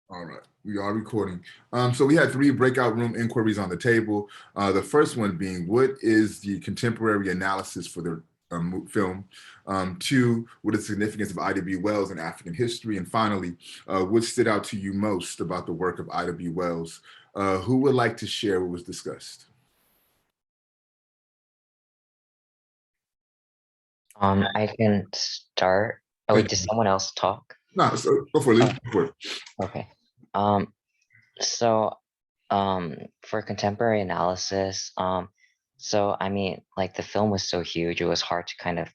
All right, we are recording. So we had three breakout room inquiries on the table. The first one being, what is the contemporary analysis for the film? Two, what is the significance of Ida B. Wells in African history? And finally, what stood out to you most about the work of Ida B. Wells? Who would like to share what was discussed? I can start. Oh, wait, did someone else talk? No, so go for it, Lee. Go for it. Okay. Um, so, for contemporary analysis, so I mean, like the film was so huge, it was hard to kind of,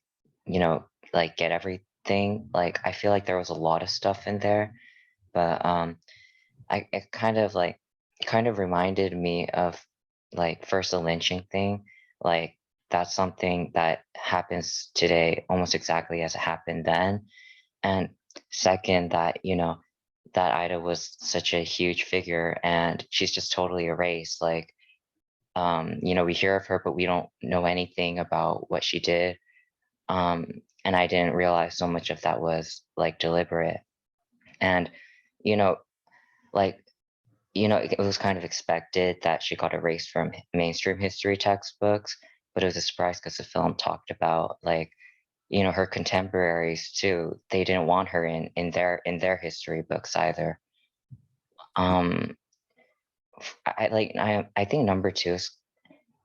like get everything. Like I feel like there was a lot of stuff in there, but I it kind of like it kind of reminded me of like first the lynching thing. Like that's something that happens today almost exactly as it happened then. And second, that that Ida was such a huge figure and she's just totally erased. Like we hear of her, but we don't know anything about what she did. And I didn't realize so much of that was like deliberate. And you know, like it was kind of expected that she got erased from mainstream history textbooks, but it was a surprise because the film talked about like her contemporaries too. They didn't want her in their history books either. um I think number two is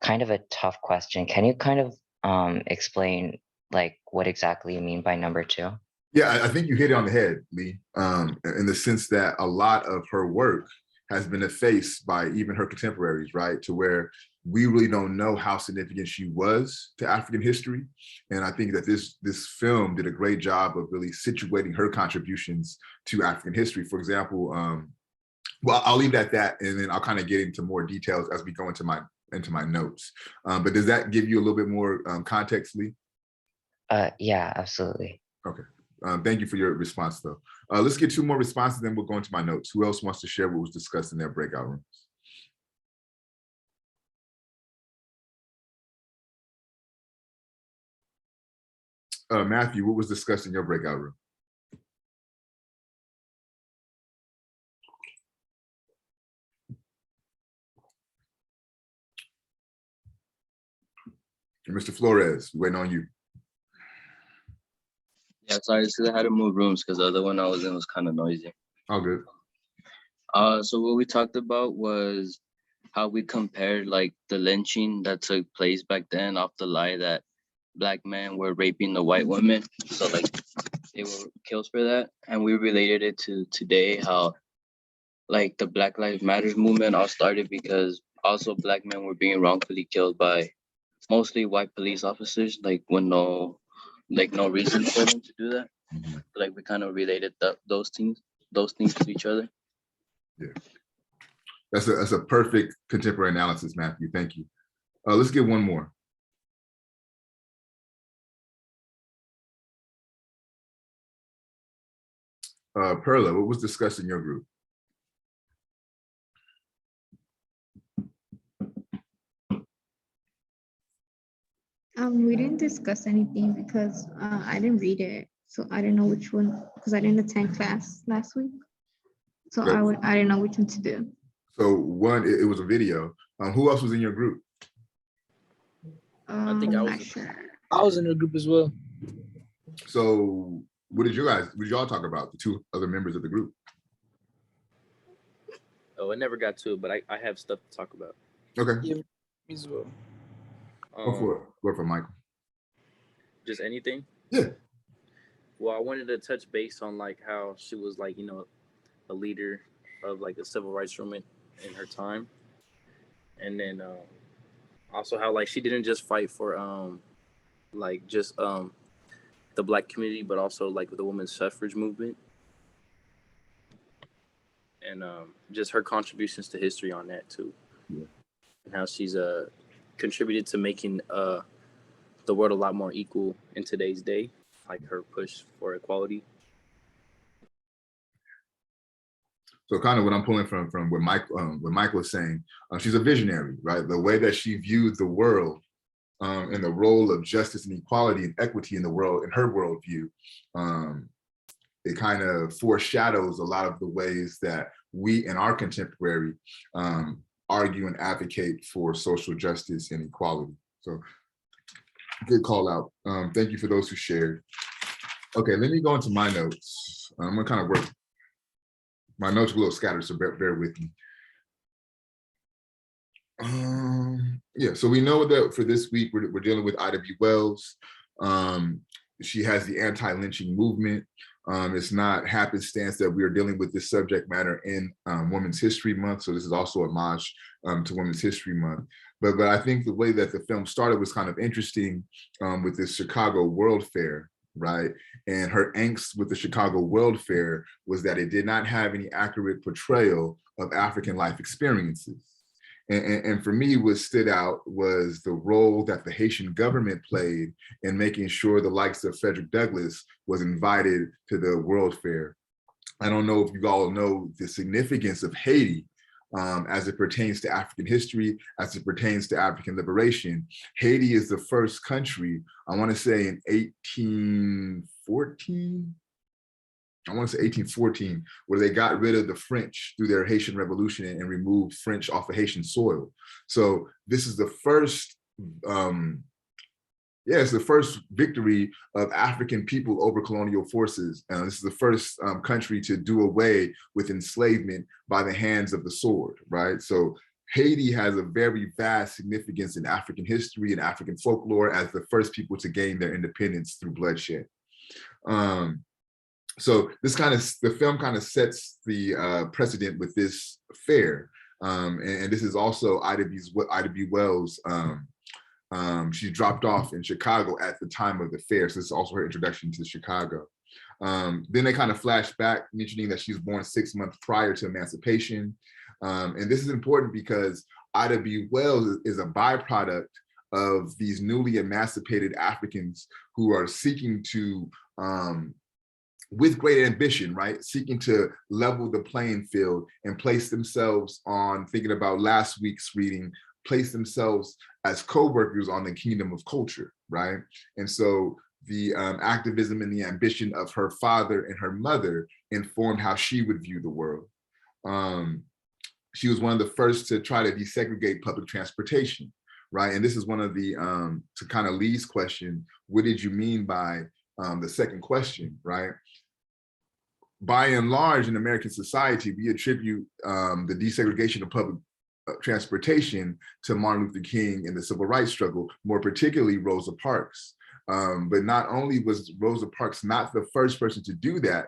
kind of a tough question. Can you kind of explain like what exactly you mean by number two? Yeah, I think you hit it on the head, Lee, in the sense that a lot of her work has been effaced by even her contemporaries, right? To where we really don't know how significant she was to African history. And I think that this film did a great job of really situating her contributions to African history. For example, well, I'll leave it at that, and then I'll kind of get into more details as we go into my notes. But does that give you a little bit more context, Lee? Yeah, absolutely. Okay. Thank you for your response, though. Let's get two more responses, then we'll go into my notes. Who else wants to share what was discussed in their breakout rooms? Matthew, what was discussed in your breakout room? And Mr. Flores, waiting on you. Yeah, sorry, it's because I had to move rooms because the other one I was in was kind of noisy. All good. So what we talked about was how we compared like the lynching that took place back then off the lie that black men were raping the white women. So like they were killed for that. And we related it to today, how like the Black Lives Matters movement all started because also black men were being wrongfully killed by mostly white police officers, like when no reason for them to do that. Like we kind of related those things to each other. Yeah, that's a perfect contemporary analysis, Matthew. Thank you. Let's get one more. Perla, what was discussed in your group? We didn't discuss anything because I didn't read it, so I didn't know which one because I didn't attend class last week, so I didn't know which one to do. So one, it was a video. Who else was in your group? I think Not sure. I was in the group as well. So what did y'all talk about, the two other members of the group? Oh, I never got to it, but I have stuff to talk about. Okay. Yeah, me as well. Go for Michael. Just anything? Yeah. Well, I wanted to touch base on like how she was like, a leader of like the civil rights movement in her time. And then also how like she didn't just fight for like just the black community, but also like the women's suffrage movement. And just her contributions to history on that too. Yeah. And how she's contributed to making the world a lot more equal in today's day, like her push for equality. So kind of what I'm pulling from what Michael was saying, she's a visionary, right? The way that she viewed the world and the role of justice and equality and equity in the world, in her worldview, it kind of foreshadows a lot of the ways that we in our contemporary argue and advocate for social justice and equality. So good call out. Thank you for those who shared. Okay, let me go into my notes. I'm gonna kind of work. My notes are a little scattered, so bear with me. Yeah, so we know that for this week, we're dealing with Ida B. Wells. She has the anti-lynching movement. It's not happenstance that we are dealing with this subject matter in Women's History Month. So this is also a homage to Women's History Month. But I think the way that the film started was kind of interesting with this Chicago World Fair, right? And her angst with the Chicago World Fair was that it did not have any accurate portrayal of African life experiences. And for me, what stood out was the role that the Haitian government played in making sure the likes of Frederick Douglass was invited to the World Fair. I don't know if you all know the significance of Haiti as it pertains to African history, as it pertains to African liberation. Haiti is the first country, I want to say in 1814, I want to say 1814, where they got rid of the French through their Haitian Revolution and removed French off of Haitian soil. So this is the first, it's the first victory of African people over colonial forces. This is the first country to do away with enslavement by the hands of the sword, right? So Haiti has a very vast significance in African history and African folklore as the first people to gain their independence through bloodshed. So the film kind of sets the precedent with this fair. And this is also Ida B. Wells. She dropped off in Chicago at the time of the fair. So this is also her introduction to Chicago. Then they kind of flash back, mentioning that she was born 6 months prior to emancipation. And this is important because Ida B. Wells is a byproduct of these newly emancipated Africans who are seeking to, with great ambition, right? Seeking to level the playing field and place themselves on, thinking about last week's reading, place themselves as co-workers on the kingdom of culture, right? And so the activism and the ambition of her father and her mother informed how she would view the world. She was one of the first to try to desegregate public transportation, right? And this is one of the, to kind of Lee's question, what did you mean by the second question, right? By and large, in American society, we attribute the desegregation of public transportation to Martin Luther King and the civil rights struggle, more particularly Rosa Parks. But not only was Rosa Parks not the first person to do that,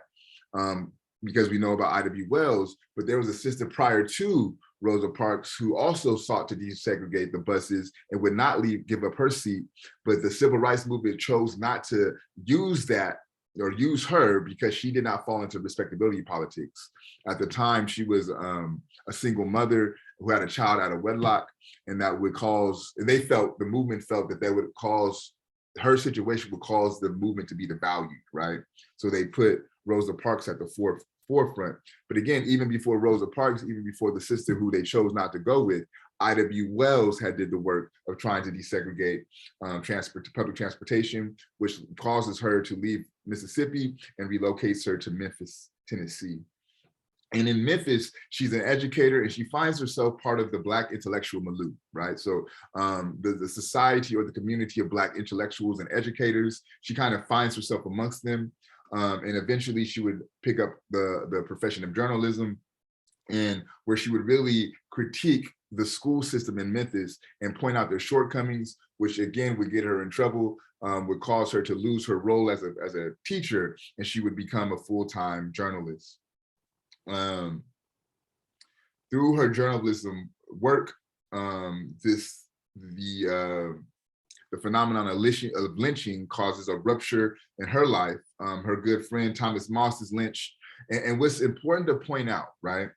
because we know about Ida B. Wells, but there was a sister prior to Rosa Parks who also sought to desegregate the buses and would not give up her seat. But the civil rights movement chose not to use that or use her because she did not fall into respectability politics. At the time, she was a single mother who had a child out of wedlock, and that would cause, and the movement felt that would cause, her situation would cause the movement to be devalued, right? So they put Rosa Parks at the forefront. But again, even before Rosa Parks, even before the sister who they chose not to go with, Ida B. Wells had did the work of trying to desegregate public transportation, which causes her to leave Mississippi and relocates her to Memphis, Tennessee. And in Memphis, she's an educator and she finds herself part of the Black intellectual milieu, right? So the society or the community of Black intellectuals and educators, she kind of finds herself amongst them. And eventually she would pick up the profession of journalism, and where she would really critique the school system in Memphis and point out their shortcomings, which again would get her in trouble, would cause her to lose her role as a teacher, and she would become a full-time journalist. Through her journalism work, the phenomenon of lynching causes a rupture in her life. Her good friend Thomas Moss is lynched. And what's important to point out, right?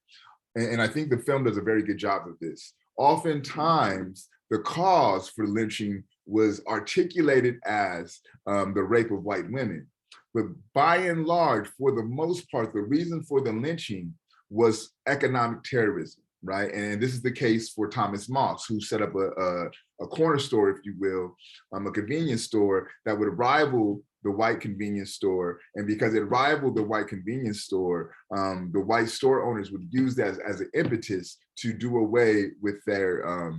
And I think the film does a very good job of this. Oftentimes, the cause for lynching was articulated as the rape of white women. But by and large, for the most part, the reason for the lynching was economic terrorism, right? And this is the case for Thomas Moss, who set up a corner store, if you will, a convenience store that would rival the white convenience store. And because it rivaled the white convenience store, the white store owners would use that as an impetus to do away with their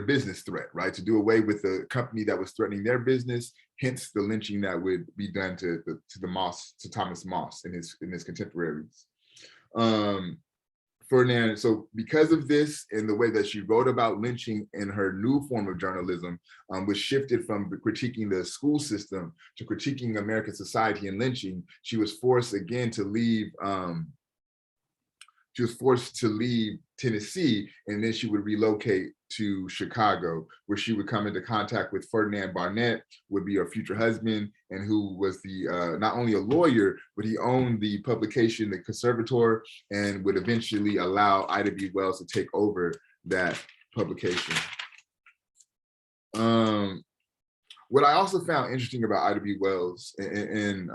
business threat, right? To do away with the company that was threatening their business, hence the lynching that would be done to Thomas Moss and his contemporaries. Ferdinand, so because of this and the way that she wrote about lynching in her new form of journalism, which shifted from critiquing the school system to critiquing American society and lynching, she was forced again to leave Tennessee, and then she would relocate to Chicago, where she would come into contact with Ferdinand Barnett, would be her future husband, and who was the not only a lawyer, but he owned the publication, The Conservator, and would eventually allow Ida B. Wells to take over that publication. What I also found interesting about Ida B. Wells, and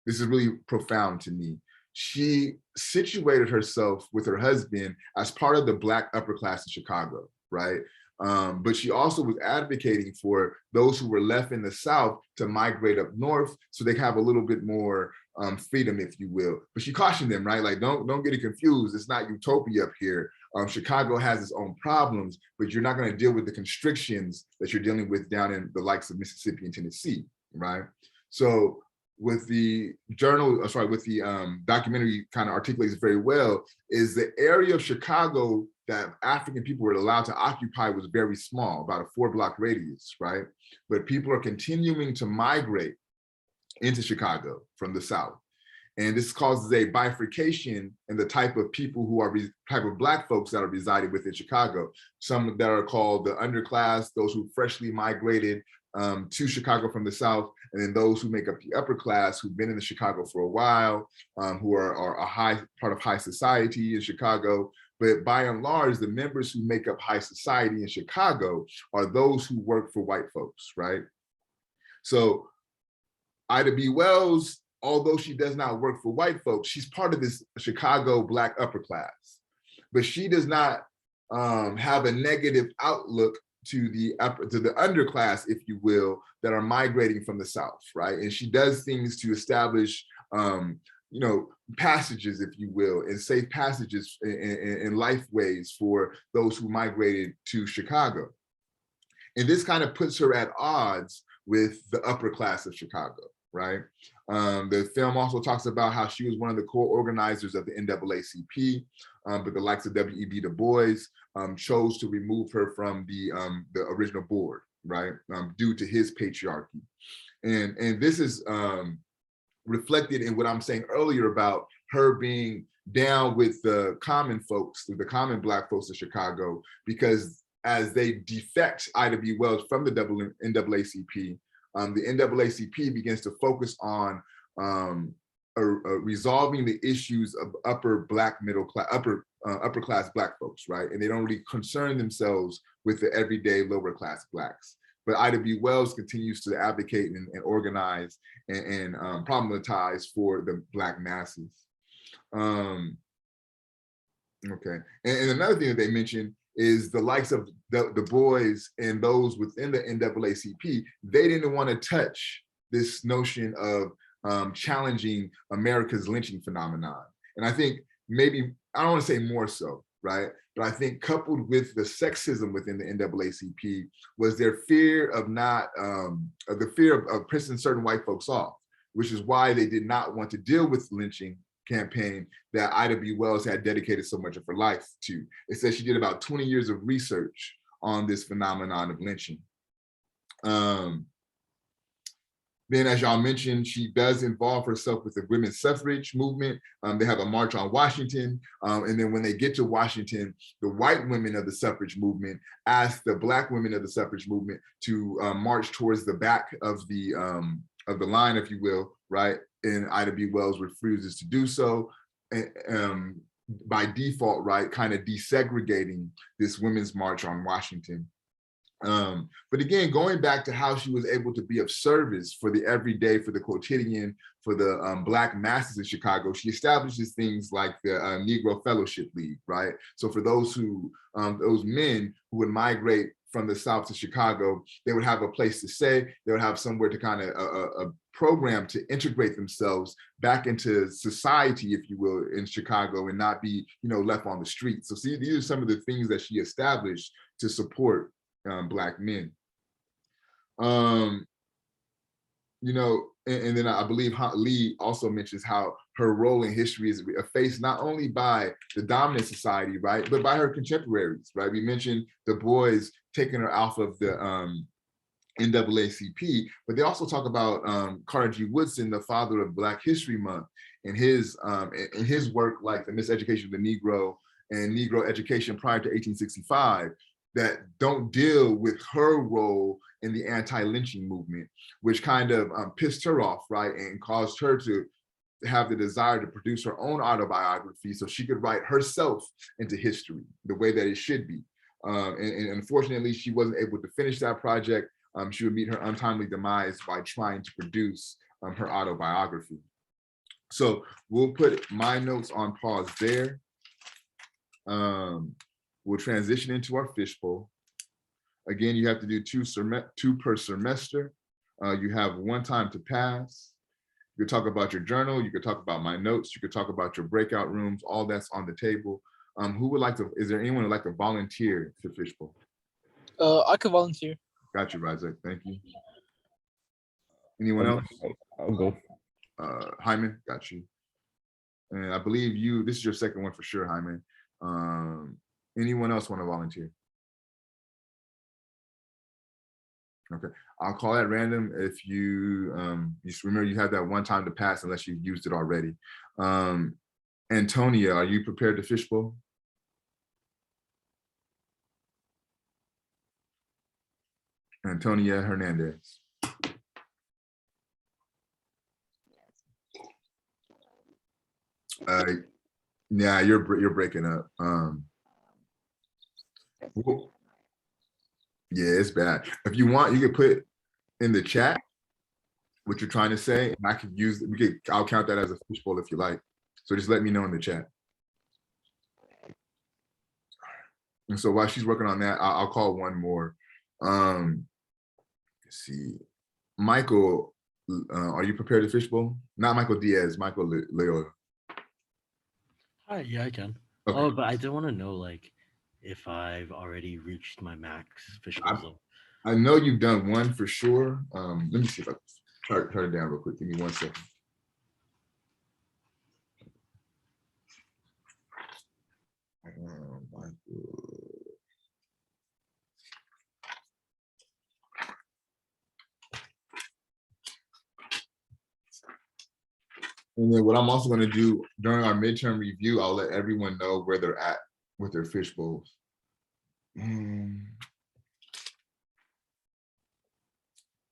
this is really profound to me, she situated herself with her husband as part of the Black upper class in Chicago, right? But she also was advocating for those who were left in the South to migrate up north so they can have a little bit more freedom, if you will. But she cautioned them, right? Like, don't get it confused. It's not utopia up here. Chicago has its own problems, but you're not going to deal with the constrictions that you're dealing with down in the likes of Mississippi and Tennessee, right? So with the documentary kind of articulates very well, is the area of Chicago that African people were allowed to occupy was very small, about a 4-block radius, right? But people are continuing to migrate into Chicago from the South. And this causes a bifurcation in the type of people who are type of Black folks that are residing within Chicago. Some that are called the underclass, those who freshly migrated to Chicago from the South, and then those who make up the upper class who've been in Chicago for a while, who are a high part of high society in Chicago. But by and large, the members who make up high society in Chicago are those who work for white folks, right? So Ida B. Wells, although she does not work for white folks, she's part of this Chicago Black upper class, but she does not have a negative outlook to the underclass, if you will, that are migrating from the South, right? And she does things to establish, passages, if you will, and safe passages and life ways for those who migrated to Chicago. And this kind of puts her at odds with the upper class of Chicago, right? The film also talks about how she was one of the core organizers of the NAACP, but the likes of W.E.B. Du Bois chose to remove her from the original board, right? Due to his patriarchy. And this is reflected in what I'm saying earlier about her being down with the common folks, the common Black folks of Chicago, because as they defect Ida B. Wells from the NAACP, the NAACP begins to focus on resolving the issues of upper class Black folks, right? And they don't really concern themselves with the everyday lower class Blacks. But Ida B. Wells continues to advocate and organize and problematize for the Black masses. Okay, and another thing that they mentioned is the likes of the boys and those within the NAACP, they didn't want to touch this notion of challenging America's lynching phenomenon. And I think maybe, I don't want to say more so, right? But I think coupled with the sexism within the NAACP was their fear of pissing certain white folks off, which is why they did not want to deal with lynching campaign that Ida B. Wells had dedicated so much of her life to. It says she did about 20 years of research on this phenomenon of lynching. Then, as y'all mentioned, she does involve herself with the women's suffrage movement. They have a march on Washington. And then when they get to Washington, the white women of the suffrage movement ask the Black women of the suffrage movement to march towards the back of the line, if you will, right? And Ida B. Wells refuses to do so. By default, right, kind of desegregating this women's march on Washington. But again, going back to how she was able to be of service for the everyday, for the quotidian, for the Black masses in Chicago, she establishes things like the Negro Fellowship League, right? So for those men who would migrate from the South to Chicago, they would have a place to stay. They would have somewhere to kind of a program to integrate themselves back into society, if you will, in Chicago, and not be, left on the street. So see, these are some of the things that she established to support Black men. And then I believe Lee also mentions how her role in history is faced not only by the dominant society, right, but by her contemporaries, right? We mentioned Du Bois taking her off of the NAACP, but they also talk about Carter G. Woodson, the father of Black History Month, and his work, like the Miseducation of the Negro and Negro education prior to 1865, that don't deal with her role in the anti-lynching movement, which kind of pissed her off, right, and caused her to have the desire to produce her own autobiography so she could write herself into history the way that it should be. And unfortunately, she wasn't able to finish that project. She would meet her untimely demise by trying to produce her autobiography. So we'll put my notes on pause there. We'll transition into our fishbowl. Again, you have to do two per semester. You have 1 time to pass. You could talk about your journal. You could talk about my notes. You could talk about your breakout rooms. All that's on the table. Who would like to, is there anyone who would like to volunteer to fishbowl? I could volunteer. Got you, Razak. Thank you. Anyone else? I'll go. Hyman, got you. And I believe this is your second one for sure, Hyman. Anyone else want to volunteer? Okay, I'll call at random. If you just remember, you have that 1 time to pass unless you've used it already. Antonia, are you prepared to fishbowl? Antonia Hernandez. Yeah, you're breaking up. Yeah, it's bad. If you want, you could put in the chat what you're trying to say, and I could use. I'll count that as a fishbowl if you like. So just let me know in the chat. And so while she's working on that, I'll call one more. Let's see, Michael, are you prepared to fishbowl? Not Michael Diaz, Michael Leo. Hi, yeah, I can. Okay. Oh, but I do want to know, like, if I've already reached my max fishbowl zone. I know you've done one for sure. Let me see if I can turn it down real quick. Give me 1 second. And then what I'm also going to do during our midterm review, I'll let everyone know where they're at with their fish bowls.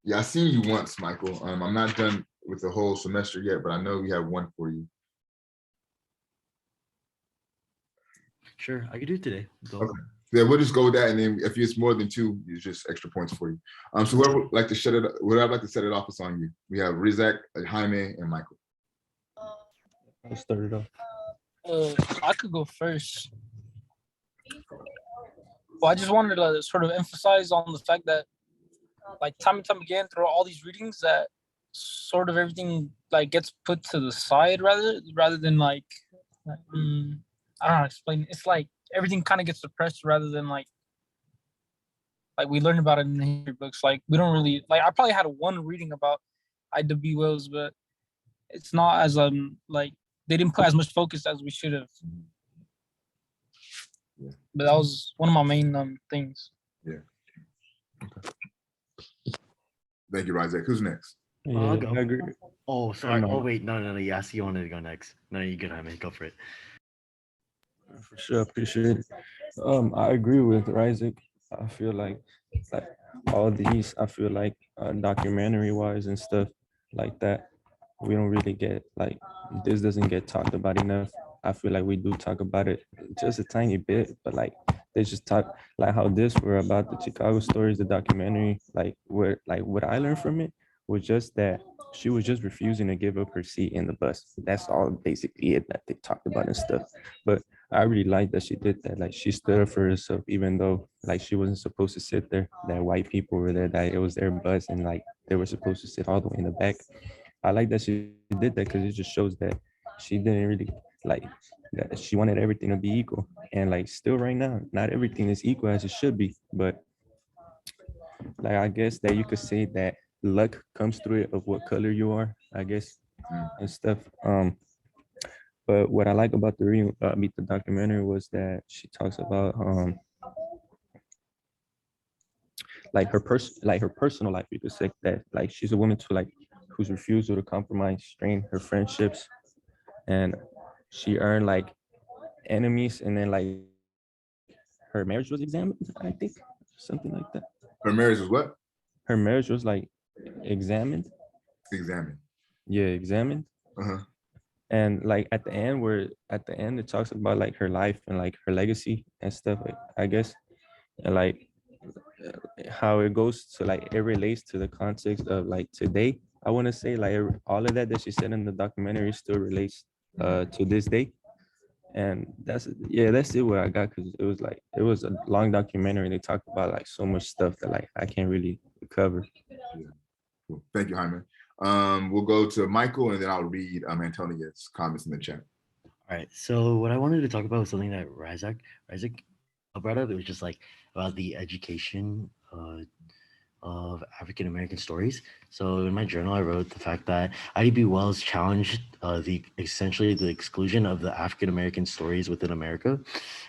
Yeah, I've seen you once, Michael. I'm not done with the whole semester yet, but I know we have one for you. Sure, I could do it today. Go. Okay. Yeah, we'll just go with that, and then if it's more than 2, it's just extra points for you. So whoever would like to set it off is on you. We have Rizak, Jaime, and Michael. I'll start it off. I could go first. Well, I just wanted to sort of emphasize on the fact that, like, time and time again, through all these readings, that sort of everything like gets put to the side rather than like I don't know how to explain it. It's like everything kind of gets suppressed rather than like we learn about it in the history books. Like we don't really like. I probably had one reading about I.W. Wells, but it's not as like they didn't put as much focus as we should have. Yeah. But that was one of my main things. Yeah. Okay. Thank you, Razak. Who's next? Yeah, I'll go. I agree. Oh, sorry. No. Oh, wait. No. Yeah, you wanted to go next. No, you good, Jaime. Go for it. For sure, appreciate it. I agree with Isaac. I feel like all these, I feel like documentary wise and stuff like that, we don't really get like this doesn't get talked about enough. I feel like we do talk about it just a tiny bit, but like they just talk like how this were about the Chicago stories, the documentary, like what I learned from it was just that she was just refusing to give up her seat in the bus. That's all basically it that they talked about and stuff. But I really like that she did that. Like she stood up for herself, even though like she wasn't supposed to sit there. That white people were there, that it was their bus, and like they were supposed to sit all the way in the back. I like that she did that because it just shows that she didn't really like that she wanted everything to be equal. And like still right now, not everything is equal as it should be. But like I guess that you could say that luck comes through it of what color you are, I guess, and stuff. But what I like about Meet the documentary was that she talks about like her personal life. You could say that like she's a woman to like whose refusal to compromise strain her friendships, and she earned like enemies, and then like her marriage was examined, I think, something like that. Her marriage was what? Her marriage was like examined. Examined. Yeah, examined. Uh-huh. And like at the end, where at the end it talks about like her life and like her legacy and stuff, like, I guess, and like how it goes to like it relates to the context of like today. I want to say like all of that she said in the documentary still relates to this day. And that's it what I got, because it was a long documentary. They talked about like so much stuff that like I can't really cover. Yeah. Cool. Thank you, Jaime. We'll go to Michael, and then I'll read Antonia's comments in the chat. All right. So what I wanted to talk about was something that Isaac brought up. It was just like about the education of African American stories. So in my journal, I wrote the fact that IDB Wells challenged essentially the exclusion of the African American stories within America,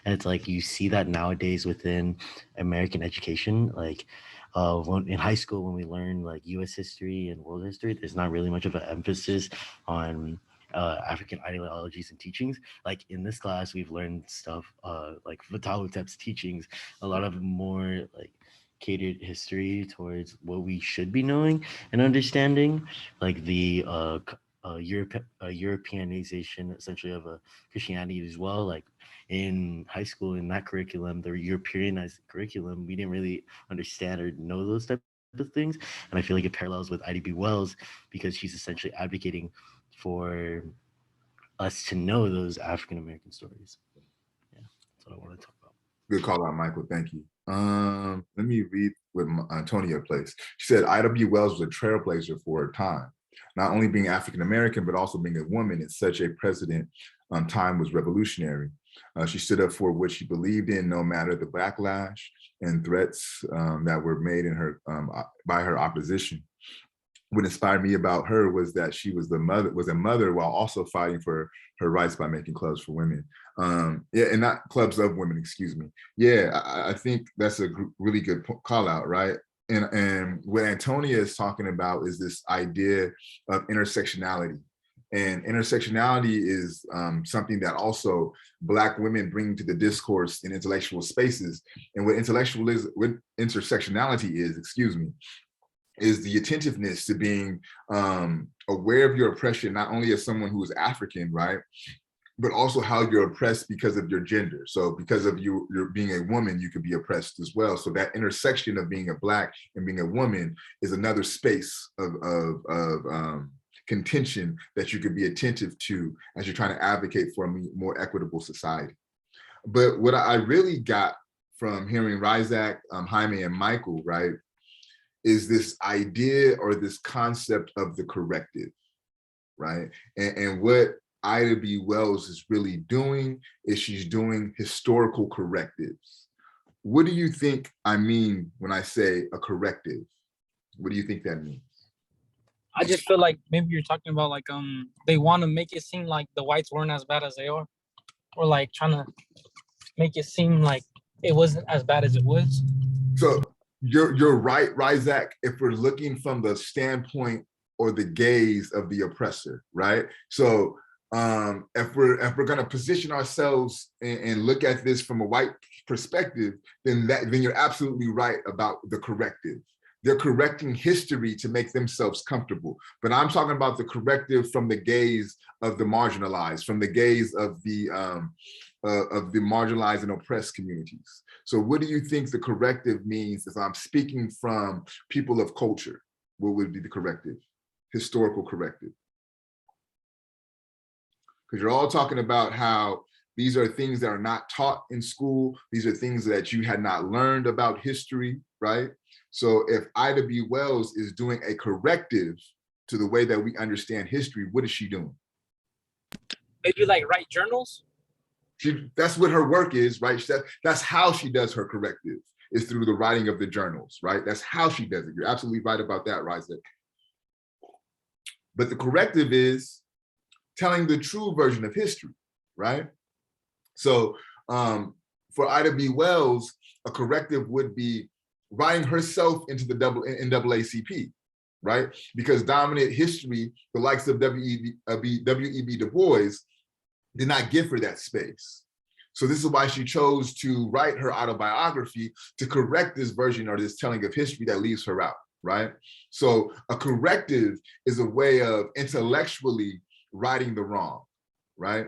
and it's like you see that nowadays within American education, like. In high school, when we learn like U.S. history and world history, there's not really much of an emphasis on African ideologies and teachings. Like in this class, we've learned stuff like Fatah teachings, a lot of more like catered history towards what we should be knowing and understanding, like the Europeanization essentially of Christianity as well. Like in high school, in that curriculum, the Europeanized curriculum, we didn't really understand or know those types of things. And I feel like it parallels with IDB Wells because she's essentially advocating for us to know those African American stories. Yeah, that's what I want to talk about. Good call out, Michael. Thank you. Let me read what Antonia placed. She said I.W. Wells was a trailblazer for her time, not only being African American, but also being a woman in such a precedent time was revolutionary. She stood up for what she believed in, no matter the backlash and threats that were made in her by her opposition. What inspired me about her was that she was a mother while also fighting for her rights by making clubs for women. Yeah, and not clubs of women, excuse me. Yeah, I think that's a really good call out, right? And what Antonia is talking about is this idea of intersectionality. And intersectionality is something that also Black women bring to the discourse in intellectual spaces. And what intersectionality is, excuse me, is the attentiveness to being aware of your oppression, not only as someone who is African, right, but also how you're oppressed because of your gender. So because of you're being a woman, you could be oppressed as well. So that intersection of being a Black and being a woman is another space of contention that you could be attentive to as you're trying to advocate for a more equitable society. But what I really got from hearing Rizak, Jaime, and Michael, right, is this idea or this concept of the corrective, right? And what Ida B. Wells is really doing is she's doing historical correctives. What do you think I mean when I say a corrective? What do you think that means? I just feel like maybe you're talking about like they want to make it seem like the whites weren't as bad as they are, or like trying to make it seem like it wasn't as bad as it was. So you're right, Rizak, if we're looking from the standpoint or the gaze of the oppressor, right? So if we're going to position ourselves and look at this from a white perspective, then you're absolutely right about the corrective. They're correcting history to make themselves comfortable. But I'm talking about the corrective from the gaze of the marginalized, from the gaze of the marginalized and oppressed communities. So what do you think the corrective means if I'm speaking from people of culture? What would be the corrective, historical corrective? Because you're all talking about how These are things that are not taught in school. These are things that you had not learned about history, right? So if Ida B. Wells is doing a corrective to the way that we understand history, what is she doing? Maybe like write journals. That's what her work is, right? That's how she does her corrective, is through the writing of the journals, right? That's how she does it. You're absolutely right about that, Riza. But the corrective is telling the true version of history, right? So for Ida B. Wells, a corrective would be writing herself into the NAACP, right? Because dominant history, the likes of W.E.B. Du Bois, did not give her that space. So this is why she chose to write her autobiography, to correct this version or this telling of history that leaves her out, right? So a corrective is a way of intellectually righting the wrong, right?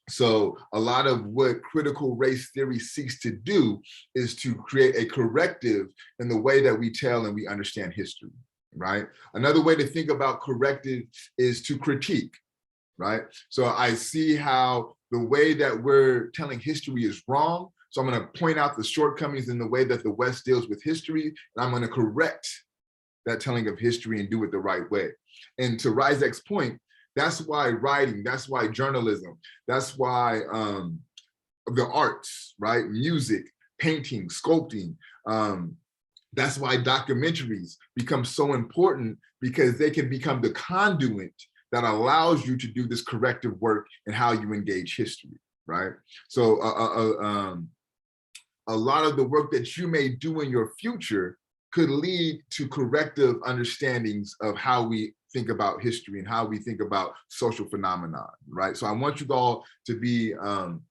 So a lot of what critical race theory seeks to do is to create a corrective in the way that we tell and we understand history, right? Another way to think about corrective is to critique, right? So I see how the way that we're telling history is wrong. So I'm going to point out the shortcomings in the way that the West deals with history, and I'm going to correct that telling of history and do it the right way. And to Ryzek's point, that's why writing, that's why journalism, that's why the arts, right? Music, painting, sculpting, that's why documentaries become so important, because they can become the conduit that allows you to do this corrective work and how you engage history, right? So a lot of the work that you may do in your future could lead to corrective understandings of how we think about history and how we think about social phenomenon, right? So I want you all to be, I don't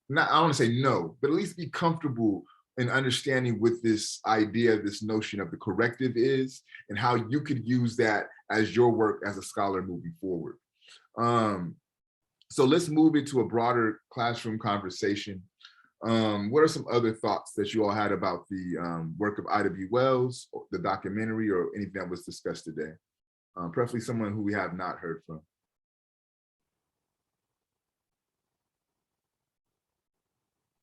want to say no, but at least be comfortable in understanding what this idea, this notion of the corrective is, and how you could use that as your work as a scholar moving forward. So let's move into a broader classroom conversation. What are some other thoughts that you all had about the work of Ida B. Wells, the documentary, or anything that was discussed today? Preferably someone who we have not heard from.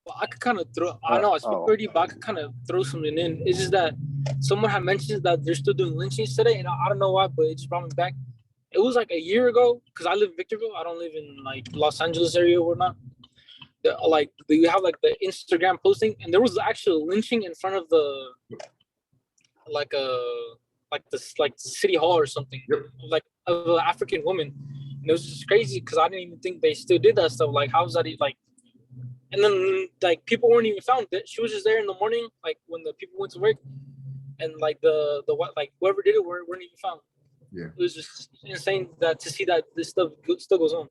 Well, I could kind of throw, I know I spoke already, but I could kind of throw something in. It's just that someone had mentioned that they're still doing lynchings today, and I don't know why, but it just brought me back. It was like a year ago, because I live in Victorville. I don't live in like Los Angeles area or whatnot. Like they have like the Instagram posting, and there was actually lynching in front of the like city hall or something, Yep. like of an African woman. And it was just crazy because I didn't even think they still did that stuff. Like, how's that like? And then like people weren't even found. She was just there in the morning, like when the people went to work, and like the like whoever did it weren't even found. Yeah, it was just insane that to see that this stuff still goes on.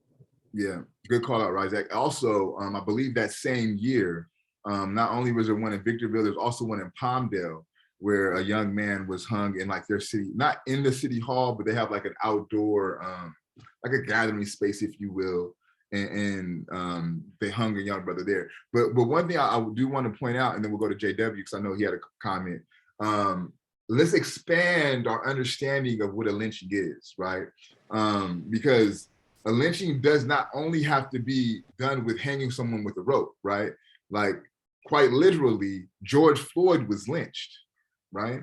Yeah, good call out, Ryzek. Also, I believe that same year, not only was there one in Victorville, there's also one in Palmdale where a young man was hung in like their city, not in the city hall, but they have like an outdoor, like a gathering space, if you will. And they hung a young brother there. But one thing I do want to point out, and then we'll go to JW because I know he had a comment. Let's expand our understanding of what a lynching is, right? Because a lynching does not only have to be done with hanging someone with a rope, right? Like quite literally, George Floyd was lynched, right?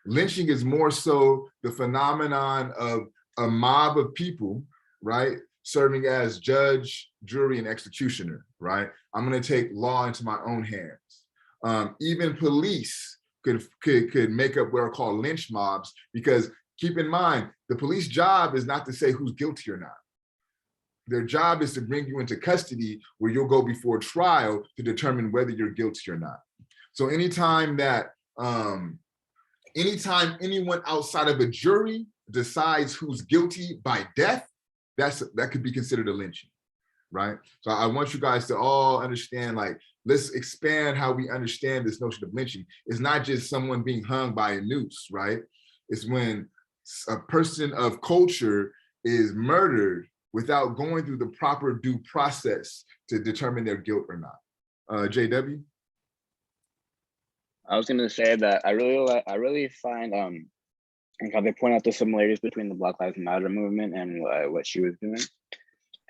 Lynching is more so the phenomenon of a mob of people, right? Serving as judge, jury, and executioner, right? I'm gonna take law into my own hands. Even police could make up what are called lynch mobs, because keep in mind, the police job is not to say who's guilty or not. Their job is to bring you into custody where you'll go before trial to determine whether you're guilty or not. So anytime that, anytime anyone outside of a jury decides who's guilty by death, that could be considered a lynching, right? So I want you guys to all understand, like, let's expand how we understand this notion of lynching. It's not just someone being hung by a noose, right? It's when a person of culture is murdered without going through the proper due process to determine their guilt or not. JW? I was going to say that I really find how they point out the similarities between the Black Lives Matter movement and what she was doing.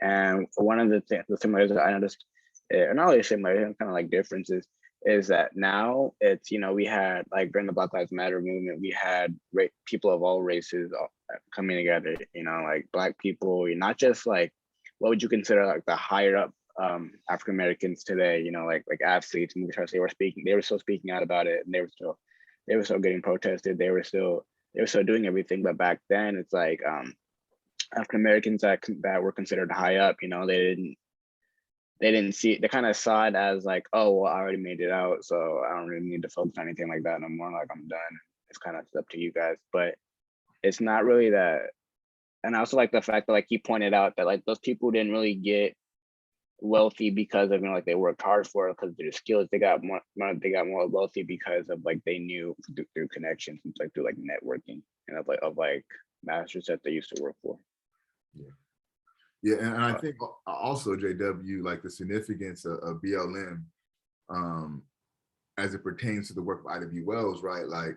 And one of the similarities that I noticed not really similarities, kind of like differences, is that now it's, we had like during the Black Lives Matter movement, we had people of all races coming together, like Black people, not just like, what would you consider like the higher up African Americans today, like athletes, movie stars, they were still speaking out about it, and they were still getting protested, they were still doing everything. But back then it's like African Americans that were considered high up, they didn't see it, they kind of saw it as like, oh, well, I already made it out, so I don't really need to focus on anything like that no more. Like, I'm done. It's kind of up to you guys. But it's not really that. And I also like the fact that, like, he pointed out that like those people didn't really get wealthy because of, like, they worked hard for it, because of their skills. They got more wealthy because of like they knew through connections and like through like networking and of like masters that they used to work for. Yeah, and I think also, JW, like the significance of BLM as it pertains to the work of Ida B. Wells, right? Like,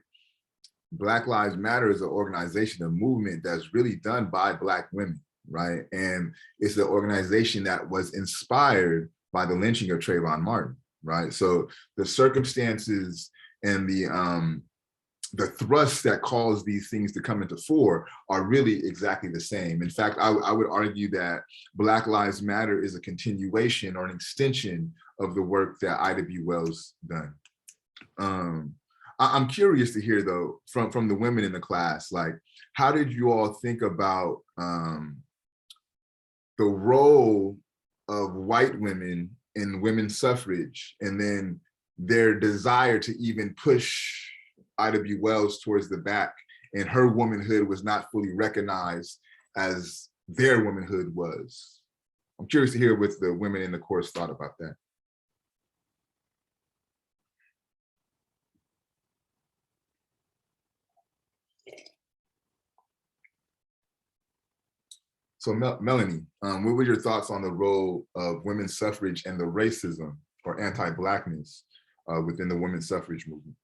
Black Lives Matter is an organization, a movement that's really done by Black women, right? And it's an organization that was inspired by the lynching of Trayvon Martin, right? So the circumstances and the thrust that caused these things to come into fore are really exactly the same. In fact, I would argue that Black Lives Matter is a continuation or an extension of the work that Ida B. Wells done. I'm curious to hear, though, from the women in the class, like, how did you all think about the role of white women in women's suffrage, and then their desire to even push Ida B. Wells towards the back, and her womanhood was not fully recognized as their womanhood was? I'm curious to hear what the women in the course thought about that. So Melanie, what were your thoughts on the role of women's suffrage and the racism or anti-Blackness within the women's suffrage movement?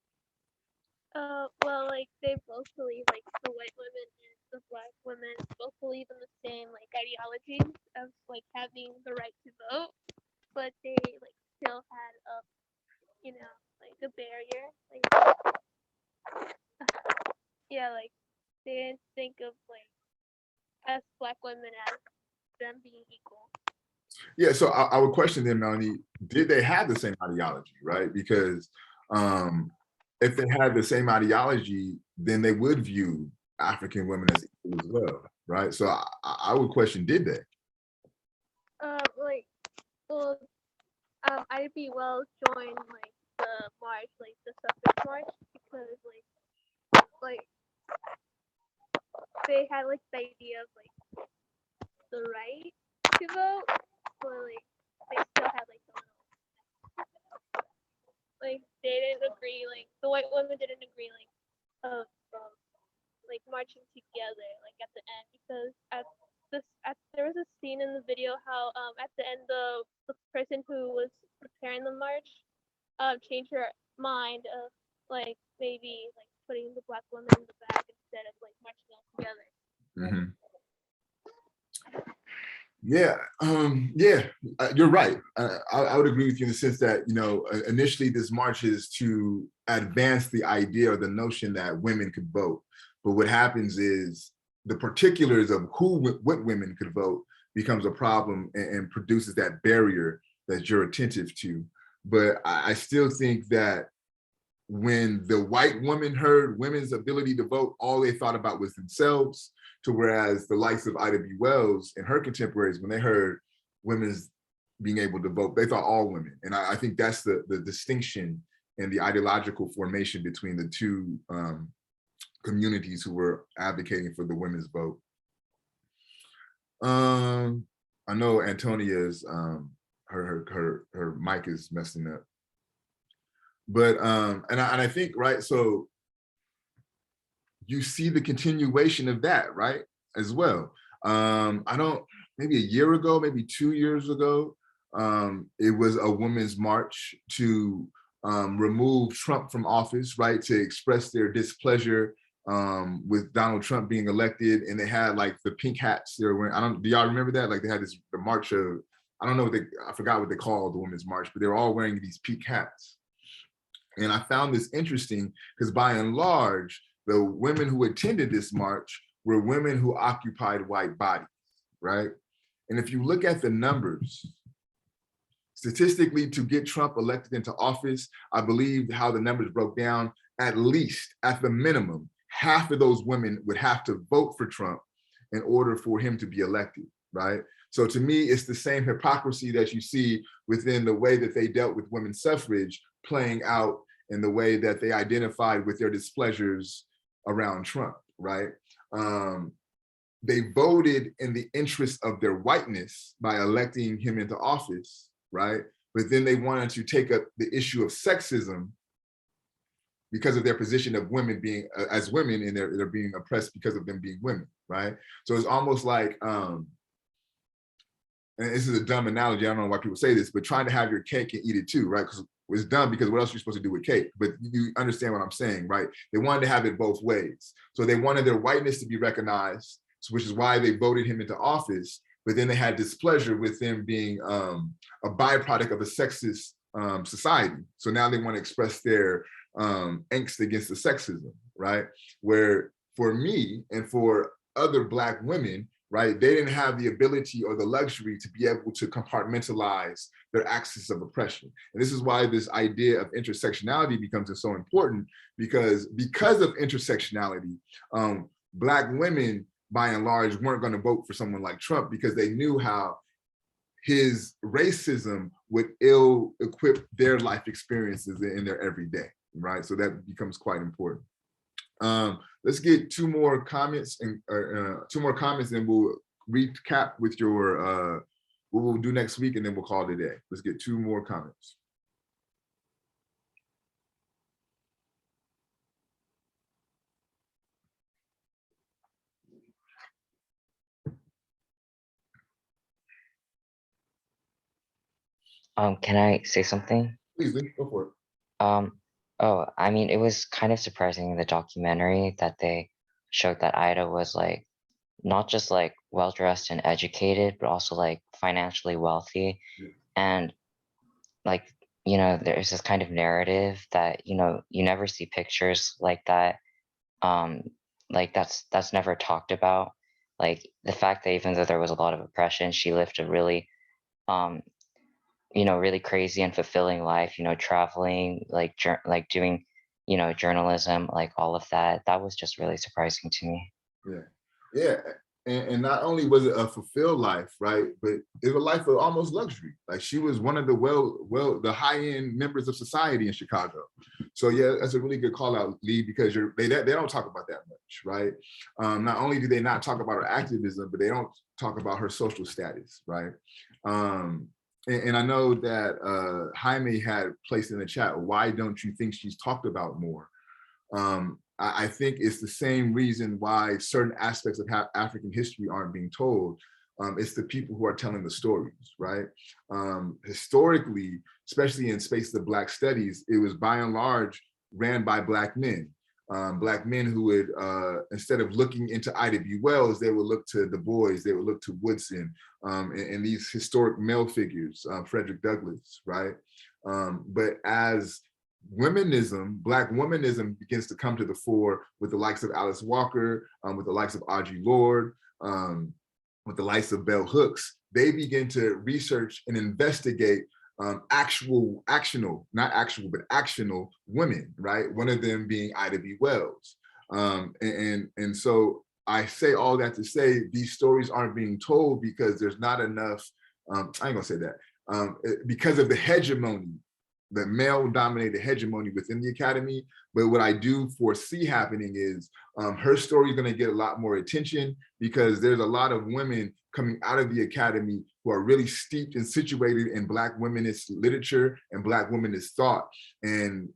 Well, like, they both believe, like, the white women and the Black women both believe in the same, like, ideologies of, like, having the right to vote, but they, like, still had like a barrier, like, yeah, like, they didn't think of, like, us Black women as them being equal. Yeah, so I would question then, Melanie, did they have the same ideology, right? Because if they had the same ideology, then they would view African women as equal as well, right? So I would question, did they? Like, well, Ida B. Wells joined, like, the march, like, the suffrage march, because, like, they had, like, the idea of, like, the right to vote, but, like, they still had, like, the like, they didn't agree, like, the white women didn't agree, like, of like, marching together, like, at the end, because there was a scene in the video how at the end the person who was preparing the march changed her mind of, like, maybe, like, putting the Black women in the back instead of, like, marching all together. Mm-hmm. Yeah, you're right. I would agree with you in the sense that, initially this march is to advance the idea or the notion that women could vote. But what happens is the particulars of what women could vote becomes a problem and produces that barrier that you're attentive to. But I still think that when the white woman heard women's ability to vote, all they thought about was themselves, to whereas the likes of Ida B. Wells and her contemporaries, when they heard women's being able to vote, they thought all women. And I think that's the distinction and the ideological formation between the two communities who were advocating for the women's vote. I know Antonia's, her mic is messing up. But, and I think, right, so you see the continuation of that, right, as well. Maybe a year ago, maybe 2 years ago, it was a women's march to remove Trump from office, right, to express their displeasure with Donald Trump being elected. And they had, like, the pink hats they were wearing. Do y'all remember that? Like, they had the march of I don't know what I forgot what they call the Women's March, but they were all wearing these peak hats. And I found this interesting because by and large, the women who attended this march were women who occupied white bodies, right? And if you look at the numbers, statistically, to get Trump elected into office, I believe how the numbers broke down, at least, at the minimum, half of those women would have to vote for Trump in order for him to be elected, right? So to me, it's the same hypocrisy that you see within the way that they dealt with women's suffrage playing out in the way that they identified with their displeasures around Trump, right? They voted in the interest of their whiteness by electing him into office, right? But then they wanted to take up the issue of sexism because of their position of women being as women, and they're being oppressed because of them being women, right? So it's almost like, and this is a dumb analogy, I don't know why people say this, but trying to have your cake and eat it too, right? Because it's dumb, because what else are you supposed to do with cake? But you understand what I'm saying, right? They wanted to have it both ways. So they wanted their whiteness to be recognized, which is why they voted him into office, but then they had displeasure with him being a byproduct of a sexist society. So now they want to express their angst against the sexism, right? Where for me and for other Black women, right, they didn't have the ability or the luxury to be able to compartmentalize their axis of oppression. And this is why this idea of intersectionality becomes so important, because of intersectionality, Black women, by and large, weren't going to vote for someone like Trump because they knew how his racism would ill-equip their life experiences in their everyday, right? So that becomes quite important. Let's get two more comments, and we'll recap with your what we'll do next week, and then we'll call it a day. Let's get two more comments. Can I say something? Please, Lee, go for it. Oh, I mean, it was kind of surprising in the documentary that they showed that Ida was like not just like well dressed and educated, but also like financially wealthy. Yeah. And like, you know, there's this kind of narrative that, you know, you never see pictures like that. Like that's never talked about. Like the fact that even though there was a lot of oppression, she lived a really you know, really crazy and fulfilling life, you know, traveling, like like doing, you know, journalism, like all of that. That was just really surprising to me. Yeah, yeah. And not only was it a fulfilled life, right, but it was a life of almost luxury. Like she was one of the the high-end members of society in Chicago. So yeah, that's a really good call out, Lee, because they don't talk about that much, right? Not only do they not talk about her activism, but they don't talk about her social status, right? And I know that Jaime had placed in the chat, why don't you think she's talked about more? I think it's the same reason why certain aspects of African history aren't being told. It's the people who are telling the stories, right? Historically, especially in space of Black studies, it was by and large ran by Black men. Black men who would, instead of looking into Ida B. Wells, they would look to Du Bois, they would look to Woodson, and these historic male figures, Frederick Douglass, right? But as womanism, Black womanism begins to come to the fore with the likes of Alice Walker, with the likes of Audre Lorde, with the likes of Bell Hooks, they begin to research and investigate actionable women, right? One of them being Ida B. Wells. And so I say all that to say these stories aren't being told because there's not enough, I ain't gonna say that, because of the hegemony, the male-dominated hegemony within the academy. But what I do foresee happening is her story is going to get a lot more attention because there's a lot of women coming out of the academy who are really steeped and situated in Black womanist literature and Black womanist thought. And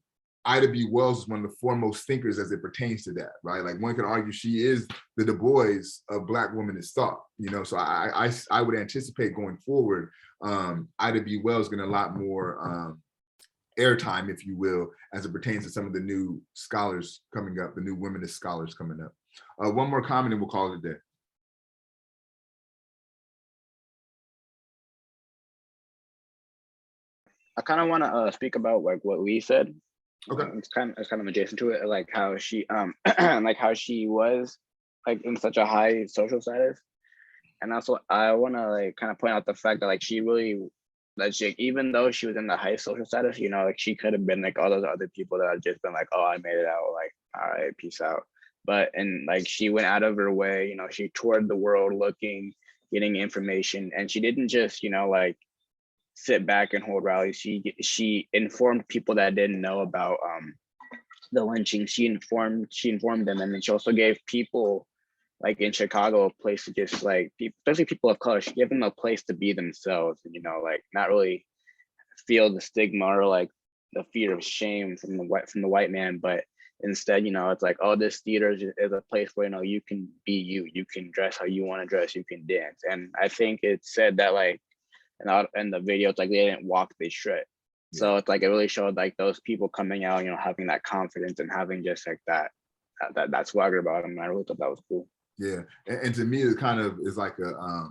Ida B. Wells is one of the foremost thinkers as it pertains to that, right? Like one could argue she is the Du Bois of Black womanist thought, you know? So I would anticipate going forward, Ida B. Wells getting a lot more airtime, if you will, as it pertains to some of the new scholars coming up, the new womanist scholars coming up. One more comment and we'll call it a day. I kind of want to speak about like what Lee said. Okay. It's kind of adjacent to it, like how she like how she was like in such a high social status. And also I want to like kind of point out the fact that like she really, that she, even though she was in the high social status, you know, like she could have been like all those other people that have just been like, oh, I made it out, like, all right, peace out. But and like she went out of her way, you know, she toured the world looking, getting information, and she didn't just, you know, like sit back and hold rallies. She informed people that didn't know about the lynching. She informed them, and then she also gave people like in Chicago a place to just like people, especially people of color. She gave them a place to be themselves, and you know, like not really feel the stigma or like the fear of shame from the white man, but instead, you know, it's like, oh, this theater is a place where, you know, you can be you can dress how you want to dress, you can dance. And I think it said that like in the video, it's like they didn't walk, they shred. So it's like it really showed like those people coming out, you know, having that confidence and having just like that swagger about them. I really thought that was cool. Yeah, and to me, it kind of is like a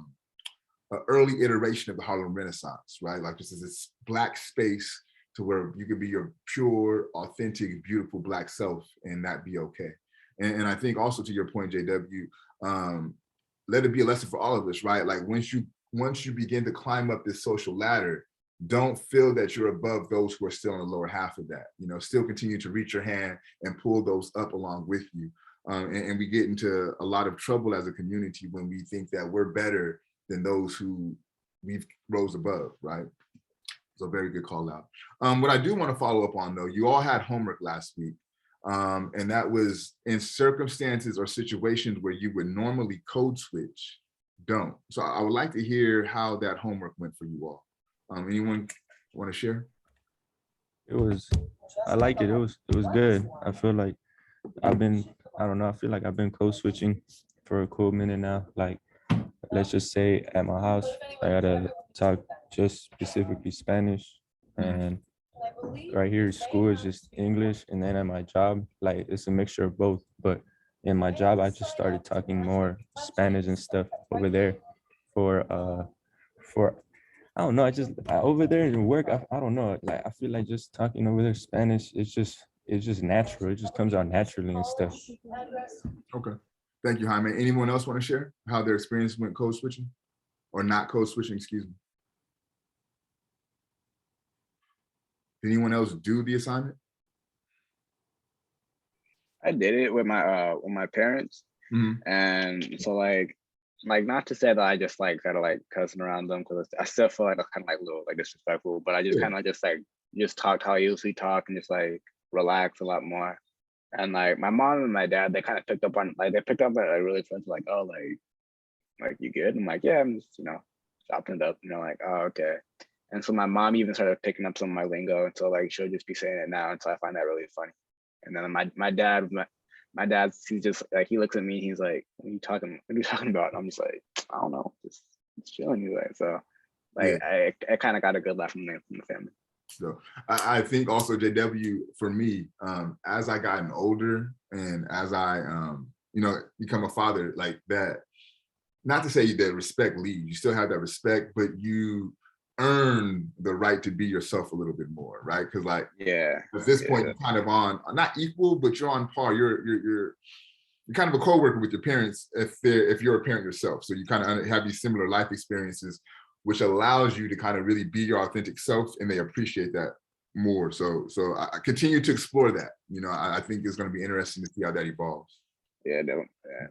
early iteration of the Harlem Renaissance, right? Like this is this Black space to where you can be your pure, authentic, beautiful Black self and that be okay. And I think also to your point, JW, let it be a lesson for all of us, right? Like once you begin to climb up this social ladder, don't feel that you're above those who are still in the lower half of that. You know, still continue to reach your hand and pull those up along with you. And we get into a lot of trouble as a community when we think that we're better than those who we've rose above, right? So very good call out. What I do want to follow up on though, you all had homework last week, and that was in circumstances or situations where you would normally code switch, don't. So I would like to hear how that homework went for you all. Anyone want to share? I like it. It was good. I feel like I don't know, I feel like I've been code switching for a cool minute now. Like, let's just say at my house, I gotta talk just specifically Spanish, and right here at school is just English, and then at my job, like it's a mixture of both. But in my job, I just started talking more Spanish and stuff over there for I don't know. Over there in work, I don't know. Like I feel like just talking over there Spanish, it's just natural. It just comes out naturally and stuff. Okay. Thank you, Jaime. Anyone else want to share how their experience went code switching or not code switching, excuse me? Did anyone else do the assignment? I did it with my parents. And so like not to say that I just like kind of like cussing around them, because I still feel like that's kind of like a little like disrespectful, but I just kind of just talked how I usually talk and just like relax a lot more. And like my mom and my dad, they kind of picked up on like I really felt like, oh, like you good? I'm like, yeah, I'm just, you know, chopping it up, you know, like, oh, okay. And so my mom even started picking up some of my lingo, and so like she'll just be saying it now, and so I find that really funny. And then my dad, he's just like, he looks at me, he's like, what are you talking about? And I'm just like, I don't know, just chilling. He's like, so like I kind of got a good laugh from the family. So I think also JW, for me, as I gotten older and as I you know, become a father, like that, not to say that respect leaves, you still have that respect, but you earn the right to be yourself a little bit more, right? Because like, at this point, you're kind of on, not equal, but you're on par. You're kind of a co-worker with your parents if you're a parent yourself. So you kind of have these similar life experiences, which allows you to kind of really be your authentic self, and they appreciate that more. So I continue to explore that. You know, I think it's going to be interesting to see how that evolves. Yeah,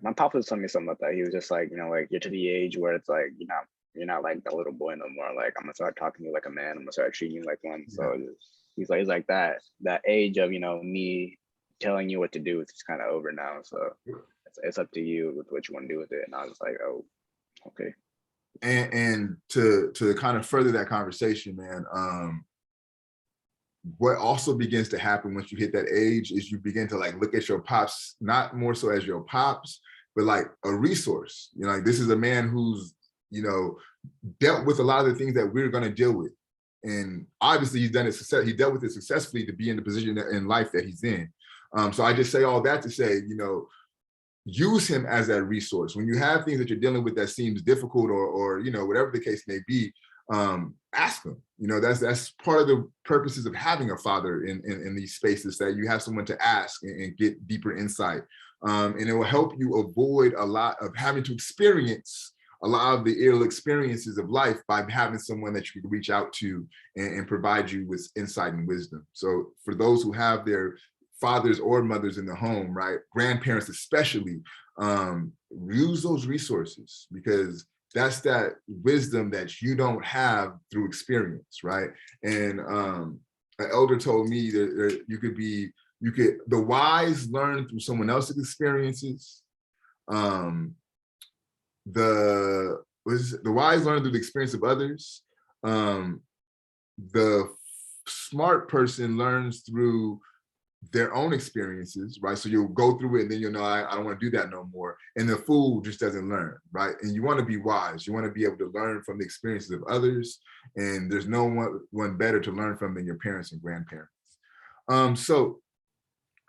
my papa was telling me something like that. He was just like, you know, like you're to the age where it's like you're not like the little boy no more. Like I'm gonna start talking to you like a man. I'm gonna start treating you like one. So he's like that age of, you know, me telling you what to do is just kind of over now. So it's up to you with what you want to do with it. And I was like, oh, okay. And to kind of further that conversation, man, what also begins to happen once you hit that age is you begin to like look at your pops, not more so as your pops, but like a resource. You know, like this is a man who's, you know, dealt with a lot of the things that we're going to deal with. And obviously he dealt with it successfully to be in the position in life that he's in. So I just say all that to say, you know, use him as that resource. When you have things that you're dealing with that seems difficult or you know, whatever the case may be, ask him, You know, that's part of the purposes of having a father in these spaces, that you have someone to ask and get deeper insight. And it will help you avoid a lot of having to experience a lot of the ill experiences of life by having someone that you can reach out to and provide you with insight and wisdom. So for those who have their fathers or mothers in the home, right, grandparents especially, use those resources, because that's that wisdom that you don't have through experience, right? And an elder told me that the wise learn through someone else's experiences. The wise learn through the experience of others. The smart person learns through their own experiences, right? So you'll go through it and then you'll know, I don't want to do that no more. And the fool just doesn't learn, right? And you want to be wise. You want to be able to learn from the experiences of others. And there's no one better to learn from than your parents and grandparents. So